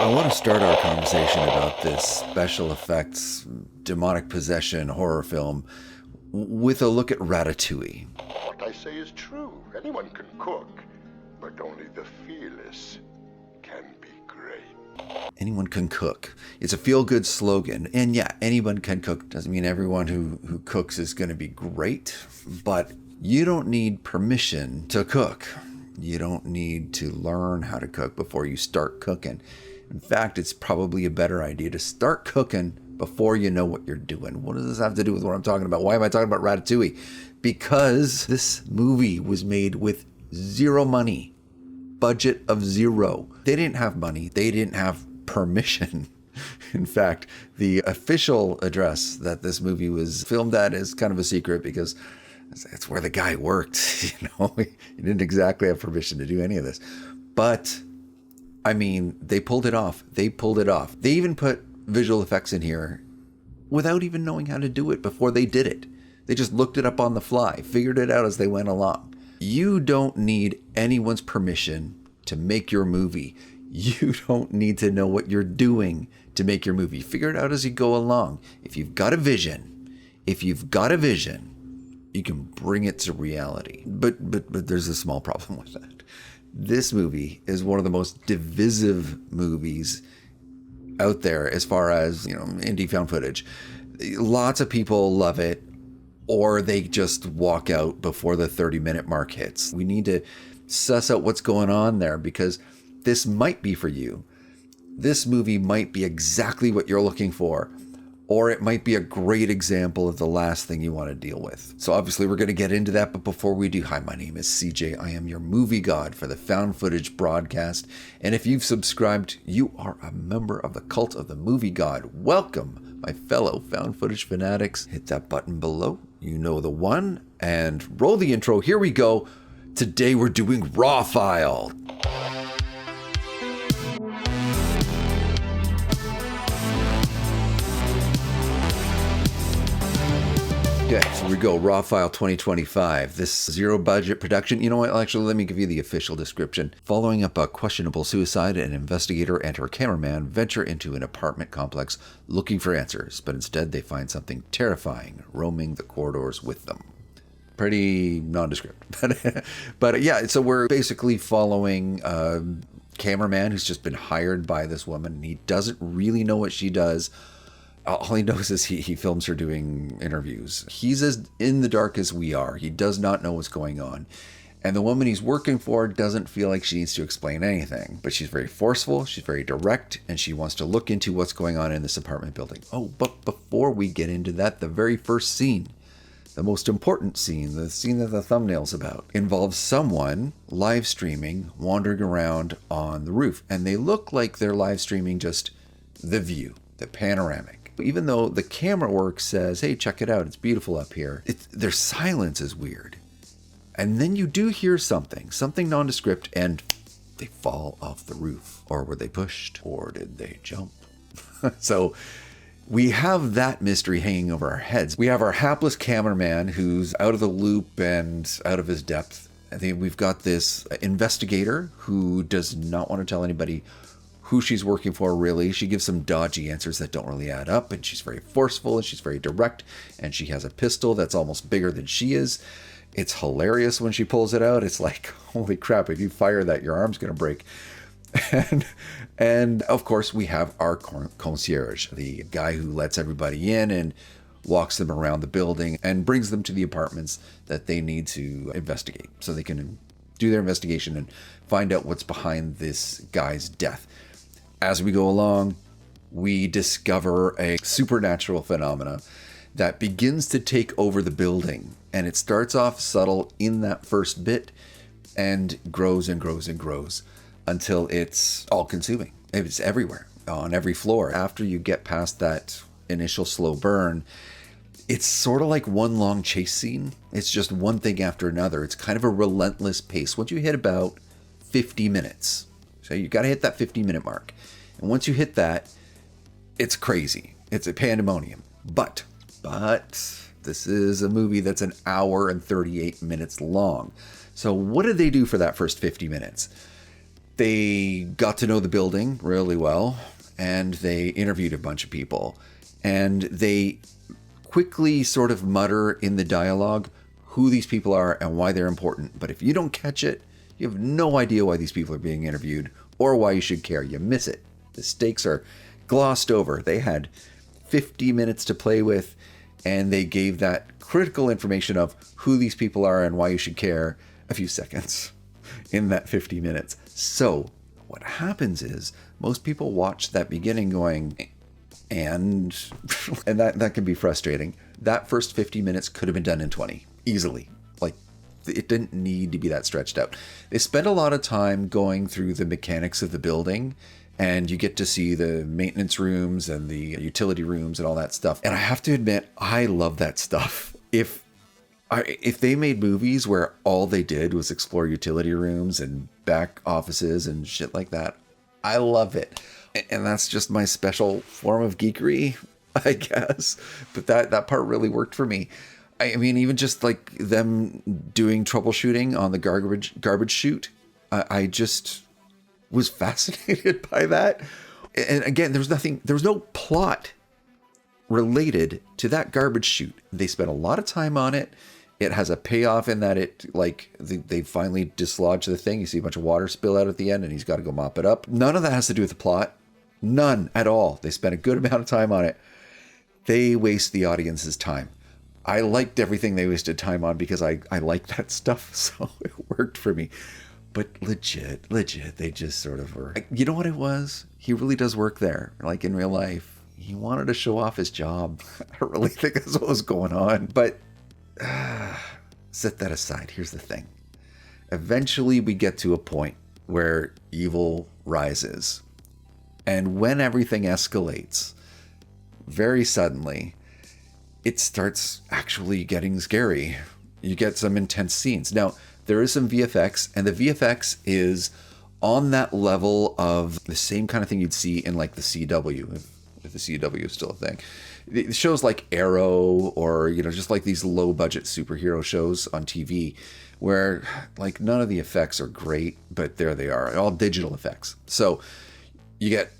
I want to start our conversation about this special effects, demonic possession horror film with a look at Ratatouille. What I say is true. Anyone can cook, but only the fearless can be great. Anyone can cook. It's a feel-good slogan. And yeah, anyone can cook. Doesn't mean everyone who cooks is going to be great, but you don't need permission to cook. You don't need to learn how to cook before you start cooking. In fact, it's probably a better idea to start cooking before you know what you're doing. What does this have to do with what I'm talking about? Why am I talking about Ratatouille? Because this movie was made with zero money, budget of zero. They didn't have money. They didn't have permission. In fact, the official address that this movie was filmed at is kind of a secret because it's where the guy worked. You know, he didn't exactly have permission to do any of this. But I mean, they pulled it off. They even put visual effects in here without even knowing how to do it before they did it. They just looked it up on the fly, figured it out as they went along. You don't need anyone's permission to make your movie. You don't need to know what you're doing to make your movie. Figure it out as you go along. If you've got a vision, you can bring it to reality. But there's a small problem with that. This movie is one of the most divisive movies out there as far as, indie found footage. Lots of people love it, or they just walk out before the 30-minute mark hits. We need to suss out what's going on there because this might be for you. This movie might be exactly what you're looking for, or it might be a great example of the last thing you want to deal with. So obviously we're going to get into that, but before we do, hi, my name is CJ. I am your movie god for the Found Footage broadcast. And if you've subscribed, you are a member of the cult of the movie god. Welcome, my fellow Found Footage fanatics. Hit that button below. You know the one. And roll the intro. Here we go. Today we're doing Raw File. Okay, so we go. Raw File 2025. This zero budget production. You know what? Actually, let me give you the official description. Following up a questionable suicide, an investigator and her cameraman venture into an apartment complex looking for answers, but instead they find something terrifying roaming the corridors with them. Pretty nondescript. But yeah, so we're basically following a cameraman who's just been hired by this woman, and he doesn't really know what she does. All he knows is he films her doing interviews. He's as in the dark as we are. He does not know what's going on. And the woman he's working for doesn't feel like she needs to explain anything. But she's very forceful, she's very direct, and she wants to look into what's going on in this apartment building. Oh, but before we get into that, the very first scene, the most important scene, the scene that the thumbnail's about, involves someone live streaming, wandering around on the roof. And they look like they're live streaming just the view, the panoramic. Even though the camera work says, hey, check it out, it's beautiful up here, their silence is weird. And then you do hear something nondescript, and they fall off the roof. Or were they pushed? Or did they jump? So we have that mystery hanging over our heads. We have our hapless cameraman who's out of the loop and out of his depth. I think we've got this investigator who does not want to tell anybody who she's working for, really. She gives some dodgy answers that don't really add up, and she's very forceful, and she's very direct, and she has a pistol that's almost bigger than she is. It's hilarious when she pulls it out. It's like, holy crap, if you fire that, your arm's going to break. And of course, we have our concierge, the guy who lets everybody in and walks them around the building and brings them to the apartments that they need to investigate so they can do their investigation and find out what's behind this guy's death. As we go along, we discover a supernatural phenomena that begins to take over the building. And it starts off subtle in that first bit and grows and grows and grows until it's all-consuming. It's everywhere, on every floor. After you get past that initial slow burn, it's sort of like one long chase scene. It's just one thing after another. It's kind of a relentless pace. Once you hit about 50 minutes, so you got to hit that 50-minute mark. And once you hit that, it's crazy. It's a pandemonium. But this is a movie that's an hour and 38 minutes long. So what did they do for that first 50 minutes? They got to know the building really well, and they interviewed a bunch of people, and they quickly sort of mutter in the dialogue who these people are and why they're important. But if you don't catch it, you have no idea why these people are being interviewed or why you should care. You miss it. The stakes are glossed over. They had 50 minutes to play with, and they gave that critical information of who these people are and why you should care a few seconds in that 50 minutes. So what happens is most people watch that beginning going, and that can be frustrating. That first 50 minutes could have been done in 20 easily. Like, it didn't need to be that stretched out. They spent a lot of time going through the mechanics of the building, and you get to see the maintenance rooms and the utility rooms and all that stuff. And I have to admit, I love that stuff. If they made movies where all they did was explore utility rooms and back offices and shit like that, I love it. And that's just my special form of geekery, I guess. But that part really worked for me. I mean, even just like them doing troubleshooting on the garbage chute, I just was fascinated by that. And again, there was no plot related to that garbage chute. They spent a lot of time on it. It has a payoff in that they finally dislodge the thing. You see a bunch of water spill out at the end, and he's got to go mop it up. None of that has to do with the plot. None at all. They spent a good amount of time on it. They waste the audience's time. I liked everything they wasted time on because I like that stuff, so it worked for me. But legit, they just sort of were. You know what it was? He really does work there, like in real life. He wanted to show off his job. I really think that's what was going on. But set that aside. Here's the thing. Eventually we get to a point where evil rises. And when everything escalates, very suddenly, it starts actually getting scary. You get some intense scenes. Now, there is some VFX, and the VFX is on that level of the same kind of thing you'd see in like the CW, if the CW is still a thing. The shows like Arrow, or, just like these low budget superhero shows on TV where like none of the effects are great, but there they are, all digital effects. So you get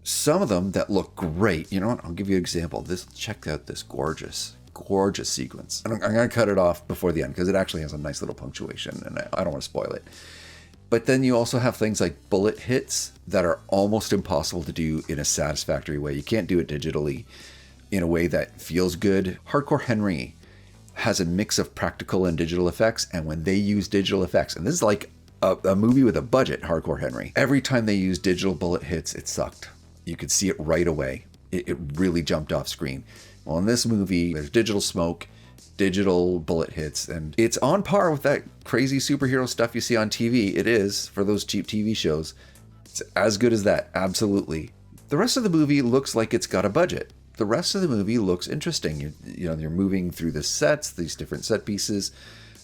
some of them that look great. You know what? I'll give you an example. Check out this gorgeous sequence. I'm going to cut it off before the end because it actually has a nice little punctuation, and I don't want to spoil it. But then you also have things like bullet hits that are almost impossible to do in a satisfactory way. You can't do it digitally in a way that feels good. Hardcore Henry has a mix of practical and digital effects, and when they use digital effects, and this is like a movie with a budget, Hardcore Henry, every time they use digital bullet hits, it sucked. You could see it right away. It really jumped off screen. Well, in this movie, there's digital smoke, digital bullet hits, and it's on par with that crazy superhero stuff you see on TV. It is, for those cheap TV shows. It's as good as that, absolutely. The rest of the movie looks like it's got a budget. The rest of the movie looks interesting. You're moving through the sets, these different set pieces.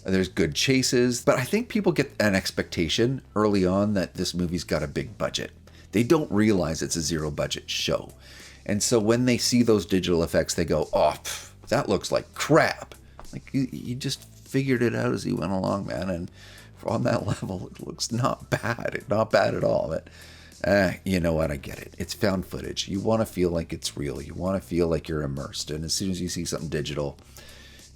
There's good chases, but I think people get an expectation early on that this movie's got a big budget. They don't realize it's a zero budget show. And so when they see those digital effects, they go, oh, that looks like crap. Like, you just figured it out as you went along, man. And on that level, it looks not bad. Not bad at all. But you know what? I get it. It's found footage. You want to feel like it's real. You want to feel like you're immersed. And as soon as you see something digital,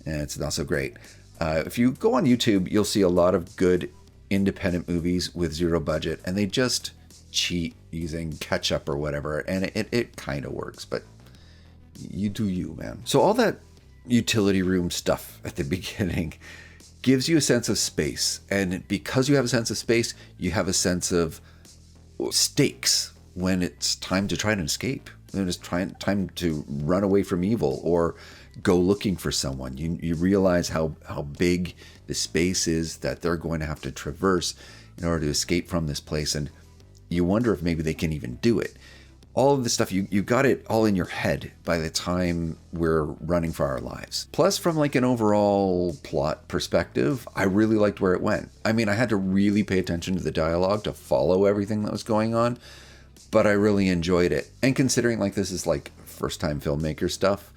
it's not so great. If you go on YouTube, you'll see a lot of good independent movies with zero budget, and they just cheat using ketchup or whatever, and it kind of works, but you do you, man. So all that utility room stuff at the beginning gives you a sense of space, and because you have a sense of space, you have a sense of stakes when it's time to try and escape, when it's time to run away from evil or go looking for someone. You realize how big the space is that they're going to have to traverse in order to escape from this place, and you wonder if maybe they can even do it. All of this stuff, you got it all in your head by the time we're running for our lives. Plus, from like an overall plot perspective, I really liked where it went. I mean, I had to really pay attention to the dialogue to follow everything that was going on, but I really enjoyed it. And considering like this is like first-time filmmaker stuff,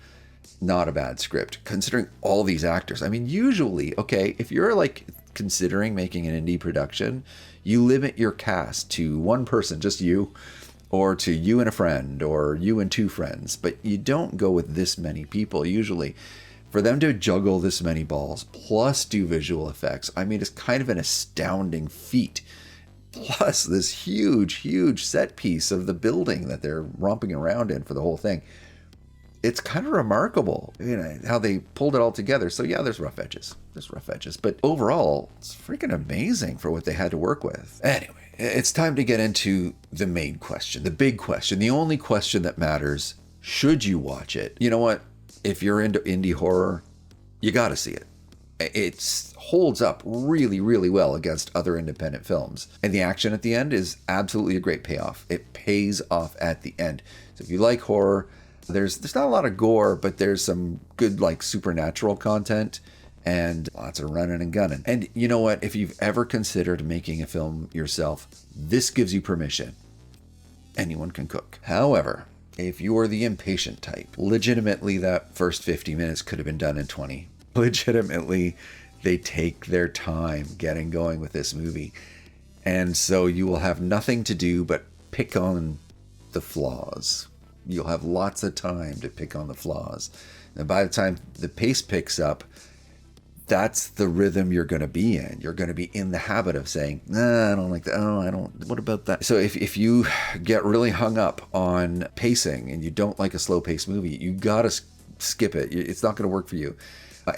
not a bad script. Considering all these actors, I mean, usually, okay, if you're like considering making an indie production, you limit your cast to one person, just you, or to you and a friend, or you and two friends. But you don't go with this many people usually. For them to juggle this many balls, plus do visual effects, I mean, it's kind of an astounding feat. Plus this huge set piece of the building that they're romping around in for the whole thing. It's kind of remarkable, how they pulled it all together. So yeah, there's rough edges. But overall, it's freaking amazing for what they had to work with. Anyway, it's time to get into the main question, the big question, the only question that matters. Should you watch it? You know what? If you're into indie horror, you got to see it. It holds up really, really well against other independent films. And the action at the end is absolutely a great payoff. It pays off at the end. So if you like horror, there's not a lot of gore, but there's some good like supernatural content and lots of running and gunning. And you know what? If you've ever considered making a film yourself, this gives you permission. Anyone can cook. However, if you're the impatient type, legitimately that first 50 minutes could have been done in 20. Legitimately, they take their time getting going with this movie. And so you will have nothing to do but pick on the flaws. You'll have lots of time to pick on the flaws. And by the time the pace picks up, that's the rhythm you're going to be in. You're going to be in the habit of saying, nah, I don't like that. Oh, I don't. What about that? So if you get really hung up on pacing and you don't like a slow paced movie, you got to skip it. It's not going to work for you.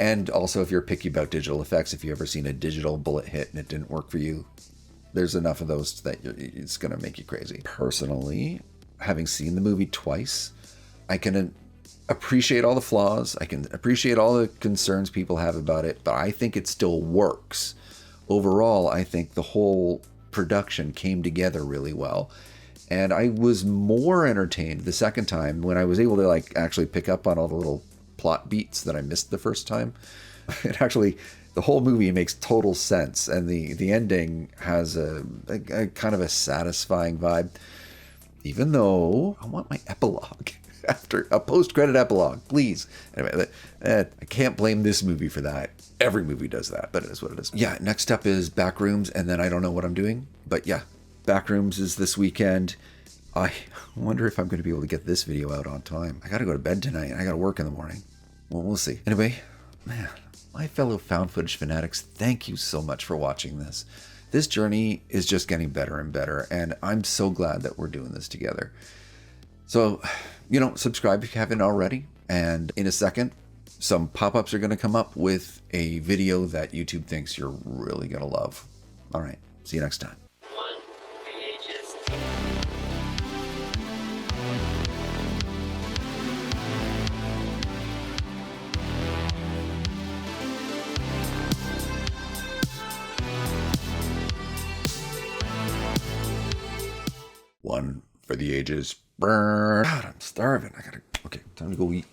And also, if you're picky about digital effects, if you've ever seen a digital bullet hit and it didn't work for you, there's enough of those that it's going to make you crazy. Personally, having seen the movie twice, I can appreciate all the flaws. I can appreciate all the concerns people have about it, but I think it still works. Overall, I think the whole production came together really well. And I was more entertained the second time when I was able to actually pick up on all the little plot beats that I missed the first time. It actually, the whole movie makes total sense. And the ending has a kind of a satisfying vibe, even though I want my epilogue. After a post-credit epilogue, please. Anyway, I can't blame this movie for that. Every movie does that, but it is what it is. Yeah, next up is Backrooms, and then I don't know what I'm doing. But yeah, Backrooms is this weekend. I wonder if I'm going to be able to get this video out on time. I got to go to bed tonight, and I got to work in the morning. Well, we'll see. Anyway, man, my fellow found footage fanatics, thank you so much for watching this. This journey is just getting better and better, and I'm so glad that we're doing this together. So, subscribe if you haven't already. And in a second, some pop-ups are going to come up with a video that YouTube thinks you're really going to love. All right. See you next time. One for the ages. God, I'm starving. Okay, time to go eat.